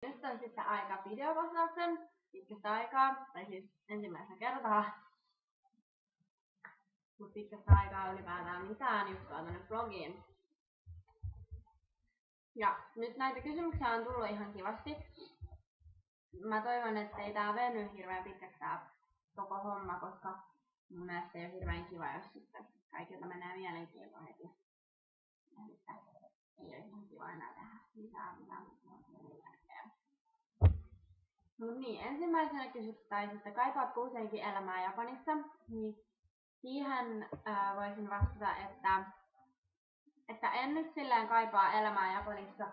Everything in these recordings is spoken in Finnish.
Nyt on sitten aika videovastauksen pitkästä aikaa, tai siis ensimmäistä kertaa. Mut pitkästä aikaa ylipäätään mitään juttua tonne blogiin. Ja nyt näitä kysymyksiä on tullut ihan kivasti. Mä toivon, ettei tää veny hirveän pitkäksi tää koko homma, koska mun mielestä ei ole hirveän kiva, jos sitten kaikilta menee mielenkiinto heti. Ja sitten ei ole ihan kiva enää tehdä mitään. Mut niin, ensimmäisenä kysyttäisiin, että kaipaatko useinkin elämää Japanissa, niin siihen voisin vastata, että en nyt silleen kaipaa elämää Japanissa,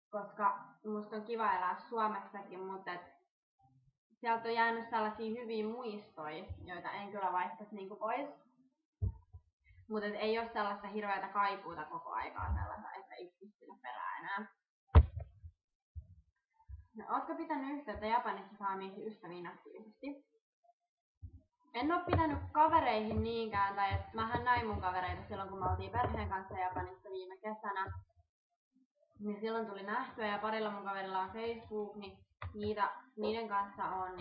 koska musta on kiva elää Suomessakin, mutta sieltä on jäänyt sellaisia hyviä muistoja, joita en kyllä vaihtaisi niinku pois. Mutta ei ole sellaista hirveätä kaipuuta koko aikaa sellaista, että ei pysty perään enää. No, ootko pitänyt yhteyttä Japanissa saamiisi ystäviin aktiivisesti? En oo pitänyt kavereihin niinkään, tai että mähän näin mun kavereita silloin, kun me oltiin perheen kanssa Japanissa viime kesänä. Niin silloin tuli nähtyä ja parilla mun kaverilla on Facebook, niin niiden kanssa on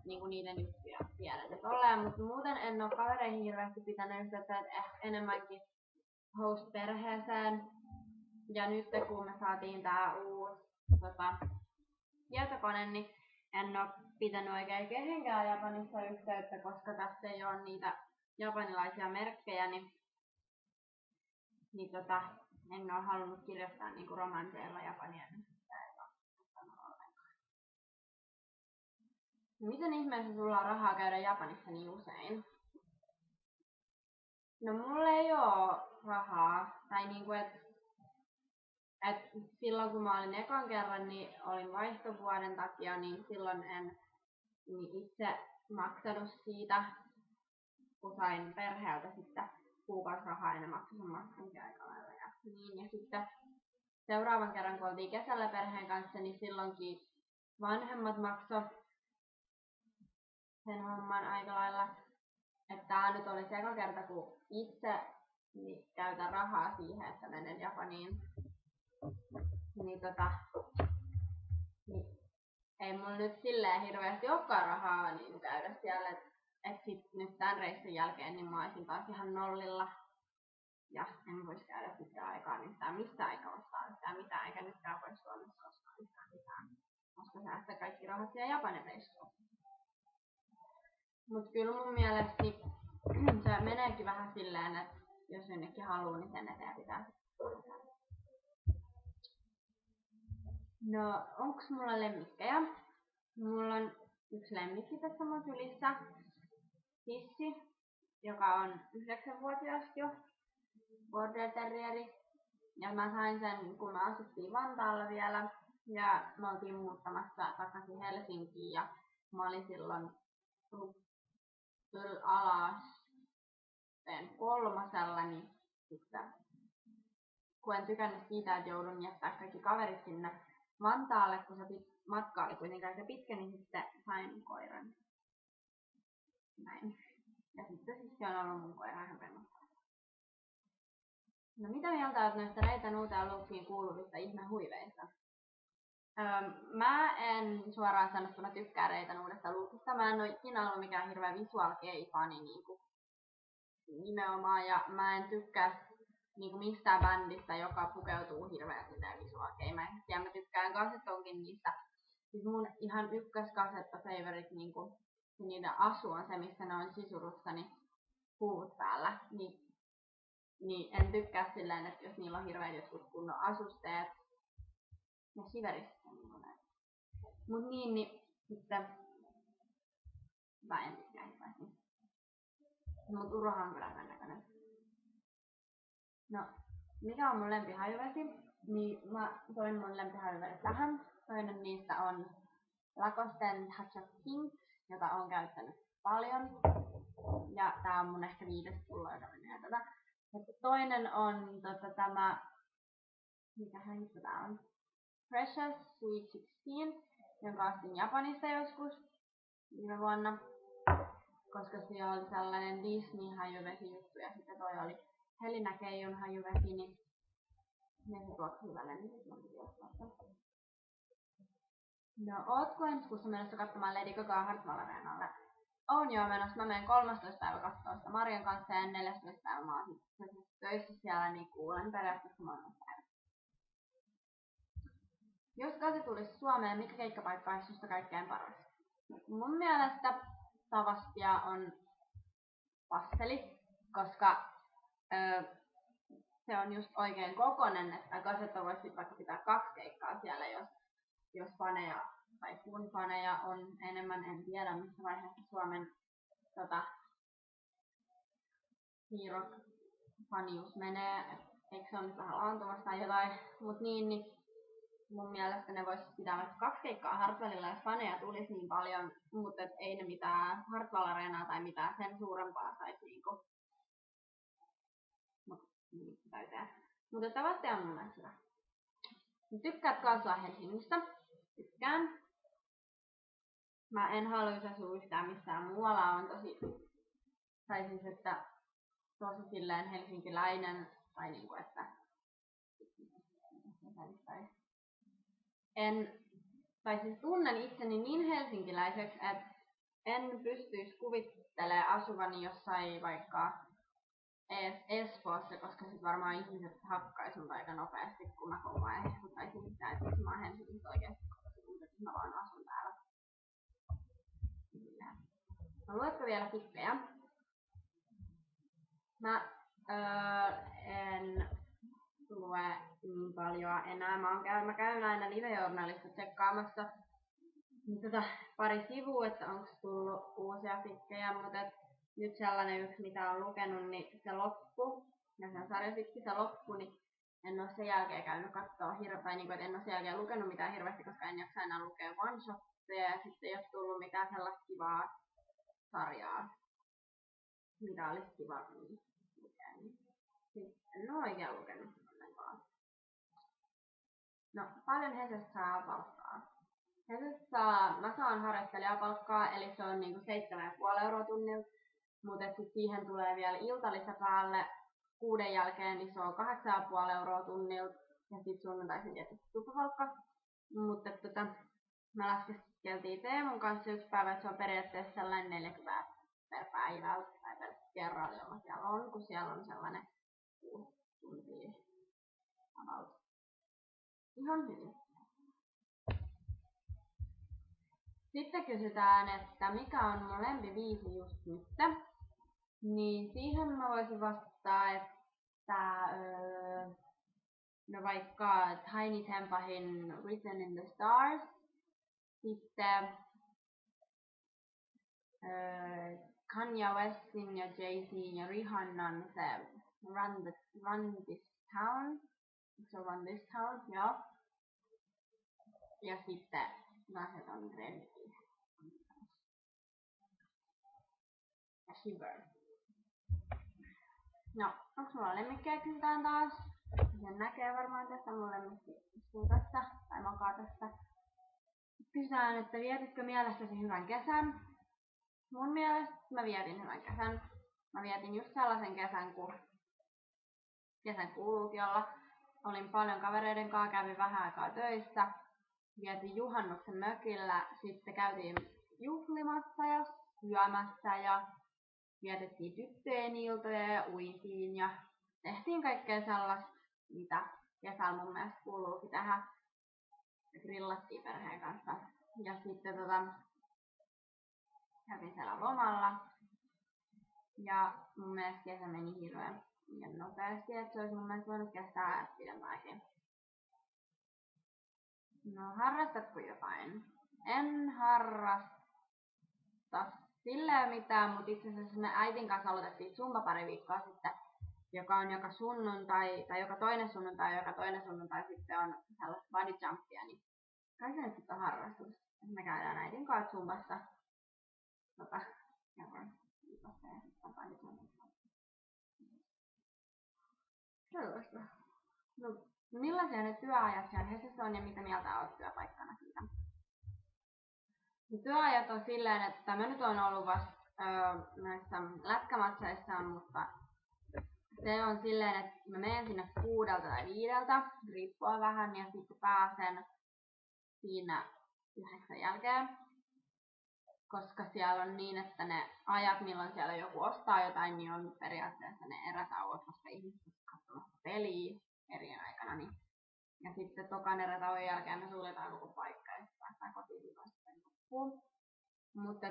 niinku niiden juttuja tiedät tolleen, mutta muuten en oo kavereihin hirveästi pitänyt yhteyttä, että enemmänkin host-perheeseen. Ja nyt kun me saatiin tää uusi tietokone, niin en oo pitänyt oikein kehenkään Japanissa yhteyttä, koska tässä ei oo niitä japanilaisia merkkejä, niin en oo halunnut kirjoittaa niinku romanseilla japania. Miten ihmeessä sulla on rahaa käydä Japanissa niin usein? No mulla ei oo rahaa. Tai niinku et silloin kun mä olin ekan kerran, niin olin vaihtovuoden takia, niin silloin en itse maksanut siitä, kun sain perheeltä sitten kuukausirahaa ja ne maksoi sen maksankin aika lailla. Ja sitten seuraavan kerran, kun oltiin kesällä perheen kanssa, niin silloinkin vanhemmat maksoi sen homman aika lailla. Että tää nyt oli se eka kerta, kun itse käytän rahaa siihen, että menen Japaniin. Niin ei mulla nyt silleen hirveästi olekaan rahaa niin käydä siellä. Et sit nyt tän reissun jälkeen niin mä oisin taas ihan nollilla. Ja en vois käydä pitkään aikaan yhtään mistään eikä ostaa yhtään mitään, eikä nytkään voi Suomessa ostaa yhtään mitään. Koska säästää kaikki rahat siellä Japanin reissuun. Mut kyllä mun mielestä se meneekin vähän silleen, että jos jonnekin haluu, niin sen eteen pitää sitten. No, onks mulla lemmikkejä? Mulla on yksi lemmikki tässä mun sylissä. Hissi, joka on 9-vuotias jo. Border terrieri. Ja mä sain sen, kun me asuttiin Vantaalla vielä. Ja me oltiin muuttamassa takaisin Helsinkiin. Ja mä olin silloin alas kolmosella, niin sitten kun en tykännyt siitä, että joudun jättää kaikki kaverit sinne Vantaalle, kun se matka oli kuitenkin aika pitkä, niin sitten sain koiran. Näin. Ja sitten siis se on ollut mun koira ihan rennossa. No mitä mieltä olet näistä Reitä Nuuteen luukkiin kuuluvista ihmehuiveista? Mä en suoraan sanottuna tykkää Reitä Nuudesta luukista. Mä en oo ikinä ollut mikään hirveä visual gay-fani niinku nimenomaan, ja mä en tykkää niinku mistään bändistä, joka pukeutuu hirveän visual gay. Mä tykkään kasetonkin niistä. Siis mun ihan ykköskasetta favorite niinku niiden asu on se, missä ne on sisurussa, niin puut päällä. Niin en tykkää silleen, että jos niillä on hirveän jotkut kunnon asusteet. Ja siverissä on näin. Mut niin sitten mä en tykkää hirveästi. Mut Urohan on kyllä hyvän näköinen. No, mikä on mun lempihajuvesi? Niin mä toin mun lempihajuvedet tähän. Toinen niistä on Lacosten Touch of Pink, jota on käyttänyt paljon. Ja tää on mun ehkä 5. pullo, joka menee tätä. Mutta toinen on tämä, mikähän nyt tää on? Precious Sweet 16, jonka ostin Japanista joskus viime vuonna. Koska siellä oli sellainen Disney-hajuvesi-juttu ja sitten toi oli Helena Keijun hajuvesi, niin se tuoksi hyvälle, niin No, ootko ensi kuussa menossa katsomaan Lady Gagaa Hartwall Areenalle? Oon joo menossa. Mä menen 13. päivä katsoa sitä Marian kanssa ja 14. päivä mä oon sitten töissä siellä, niin kuulen periaatteessa molemmista päivät. Jos Gase tulisi Suomeen, mikä keikkapaikka olisi susta kaikkein paras? Mun mielestä Tavastia on Pasteli, koska se on just oikein kokonen, että Gasetta voisi vaikka pitää 2 keikkaa siellä, jos faneja tai kun faneja on enemmän, en tiedä missä vaiheessa Suomen hiirok-fanius menee, eikö se ole nyt vähän laantumassa tai jotain, mut niin mun mielestä ne vois pitää vaikka 2 keikkaa Hartwallilla, jos faneja tulisi niin paljon, mutta ei ne mitään Hartwall Areenaa tai mitään sen suurempaa saisi niinku täyteen. Mutta Tavastia on mun mielestä hyvä. Tykkäätkö asua Helsingissä? Tykkään. Mä en haluaisi asua yhtään missään muualla, on tai siis että tosi silleen helsinkiläinen, tai niinku että tai siis tunnen itseni niin helsinkiläiseksi, että en pystyisi kuvittelemaan asuvani jossain vaikka Espoossa, koska sit varmaan ihmiset hakkaisi mut aika nopeasti, kun mä koko ajan hehkutaisin sitä, että mä oon Helsingissä oikeesti kotoisin, että mä vaan asun täällä. No luetko vielä fikkejä? Mä en lue niin paljon enää. Mä käyn aina live-journalista tsekkaamassa pari sivua, että onko tullut uusia fikkejä, mutta nyt sellainen yksi, mitä on lukenut, niin se loppu, ja sen sarjafikki se loppu, niin en ole sen jälkeen käynyt katsoa tai niin kuin, en ole sen jälkeen lukenut mitään hirveästi, koska en jaksa enää lukea one-shotteja, ja sitten ei ole tullut mitään sellaista kivaa sarjaa, mitä olisi kiva lukea. Siis en ole oikein lukenut ollenkaan. No, paljon Hesestä saa palkkaa. Mä saan harjoittelijapalkkaa, eli se on niinku 7,5 euroa tunnilta, mutta siihen tulee vielä iltalisä päälle 6 jälkeen, niin se on 8,5 euroa tunnilta, ja sitten sunnuntaisin tietysti tuplapalkka. Mutta me laskeskeltiin Teemun kanssa yksi päivä, että se on periaatteessa sellainen 40 per päivältä tai per kerralla, jolla siellä on, kun siellä on sellainen 6 tuntia about. Ihan hyvin. Sitten kysytään, että mikä on mun lempibiisi just nyt. Niin siihen mä voisin vastata, että no vaikka Tiny Tempahin Written in the Stars. Sitten Kanye Westin ja Jay-Zin ja Rihannan se Run This Town. Se on Run This Town, joo. Ja sitten naiset on Renki. Ja Shiver. No, onks mulla lemmikkejä kysytään taas? Sen näkee varmaan tästä, mun lemmikki istuu tässä tai makaa tässä. Kysytään, että vietitkö mielestäsi hyvän kesän? Mun mielestä mä vietin hyvän kesän. Mä vietin just sellaisen kesän, kun kesän kuuluukin olla. Olin paljon kavereiden kanssa, kävin vähän aikaa töissä. Vietin juhannuksen mökillä, sitten käytiin juhlimassa ja syömässä ja vietettiin tyttöjen iltoja ja uitiin ja tehtiin kaikkea sellaista, mitä kesällä mun mielestä kuuluukin tehdä. Grillattiin perheen kanssa. Ja sitten kävin siellä lomalla. Ja mun mielestä kesä meni hirveän nopeasti, että se olisi mun mielestä voinut kestää pidempäänkin. No, harrastatko jotain? En harrasta silleen mitään, mutta itse asiassa me äitin kanssa aloitettiin zumba pari viikkoa sitten, joka on joka sunnuntai, tai joka toinen sunnuntai sitten on sellaista body jumpia, niin kai se nyt sitten on harrastus. Me käydään äidin kanssa zumbassa kerran viikossa ja sitten body jumpissa. Sellaista. No, millaisia ne työajat siellä Hesessä on ja mitä mieltä olet työpaikkana siitä? Työajat on silleen, että mä nyt oon ollut vasta näissä lätkämatseissa, mutta se on silleen, että mä menen sinne 6 tai 5, riippuen vähän, ja sitten pääsen siinä 9 jälkeen. Koska siellä on niin, että ne ajat, milloin siellä joku ostaa jotain, niin on periaatteessa ne erätauot, koska ihmiset ovat katsomassa peliä eri aikana. Niin. Ja sitten tokan erätauon jälkeen me suljetaan koko paikka ja päästään kotiin sitten loppuun. Mutta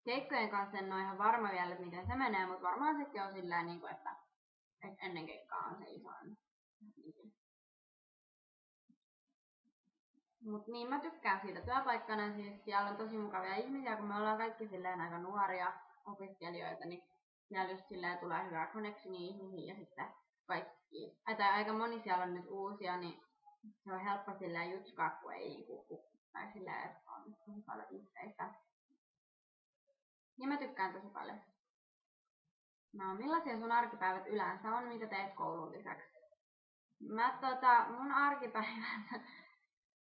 keikkojen kanssa en ole ihan varma vielä, että miten se menee, mutta varmaan sekin on silleen, niin kuin, että ennen keikkaa on se isoin. Mut niin mä tykkään siitä työpaikkana, siis siellä on tosi mukavia ihmisiä, kun me ollaan kaikki silleen aika nuoria opiskelijoita, niin siellä just silleen tulee hyvää connectionia ihmisiin ja sitten kaikki, tai aika moni siellä on nyt uusia, niin se on helppo silleen jutskaa, kun ei tai silleen, että on tosi paljon yhteistä. Niin mä tykkään tosi paljon. No, millaisia sun arkipäivät yleensä on, mitä teet koulun lisäksi? Mun arkipäivät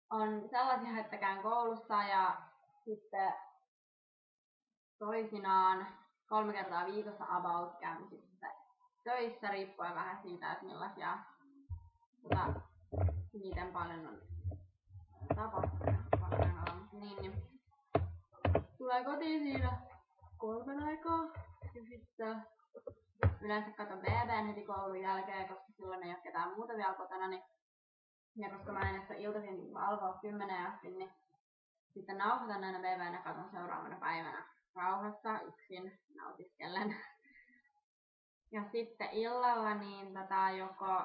on sellaisia, että käyn koulussa ja sitten toisinaan 3 kertaa viikossa about käyn sitten töissä, riippuen vähän siitä, että millaisia, miten paljon on tapahtunut. Niin, tulee kotiin siinä 3 aikaa ja sitten yleensä katon BB:n heti koulun jälkeen, koska silloin ei ole ketään muuta vielä kotona. Niin, ja koska mä en ehkä iltaisin valvoa 10 asti, niin sitten nauhoitan aina BB:n ja katon seuraavana päivänä rauhassa yksin nautiskellen. Ja sitten illalla niin joko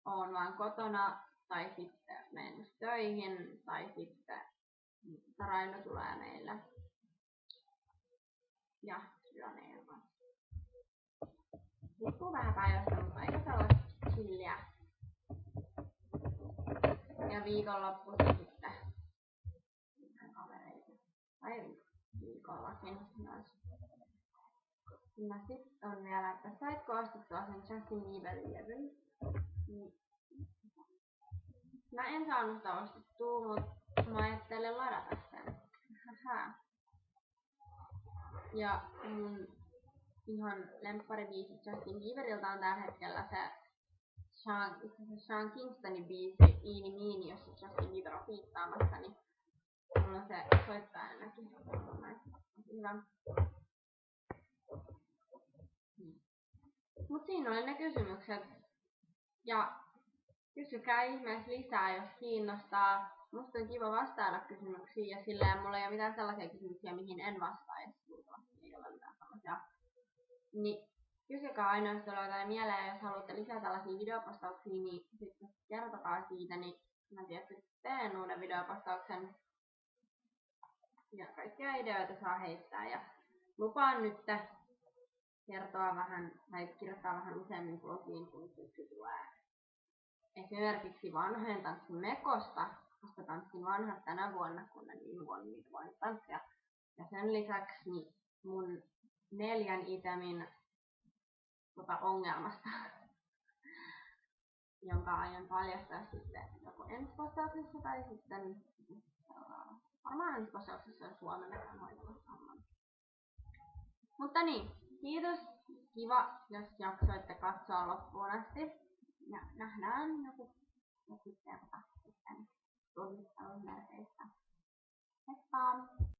oon vaan kotona tai sitten menen töihin tai sitten Raino tulee meille ja syö meidän kanssa. Riippuu vähän päivästä, mutta aika sellaista chilliä. Ja viikonloppuisin sitten kavereita. Tai viikollakin myös. Ja sitten on vielä, että saitko ostettua sen Justin Bieberin levyn? Mä en saanut sitä ostettua, mutta mä ajattelin ladata sen. Ja mun ihan lempparibiisi Justin Bieberiltä on tällä hetkellä se Sean Kingstonin biisi Eeny Meeny, jossa Justin Bieber on fiittaamassa, niin mulla on se soittaa ainakin. Hyvä. Mut siinä oli ne kysymykset. Ja kysykää ihmeessä lisää, jos kiinnostaa. Musta on kiva vastailla kysymyksiin ja silleen mulla ei ole mitään sellaisia kysymyksiä, mihin en vastaisi. Ei ole mitään sellaisia. Niin kysykää aina, jos tulee jotain mieleen, jos haluatte lisää tällaisia videopostauksia, niin sitten kertokaa siitä, niin mä tietysti teen uuden videopostauksen. Ja kaikkia ideoita saa heittää ja lupaan nyt kertoa vähän tai kirjoittaa vähän useammin blogiin, kun syksy tulee. Esimerkiksi vanhojen tanssin mekosta, koska tanssin vanhat tänä vuonna, kun en viime vuonna niitä voinut tanssia. Ja sen lisäksi niin mun 4 itemin ongelmasta, jonka aion paljastaa sitten joko ensi-postauksessa tai sitten varmaan ensi-postauksessa, jos huomenna käyn hoitamassa homman. Mutta niin, kiitos. Kiva, jos jaksoitte katsoa loppuun asti. Ja nähdään joku kerta sitten tosittelun merkeissä. Heippa!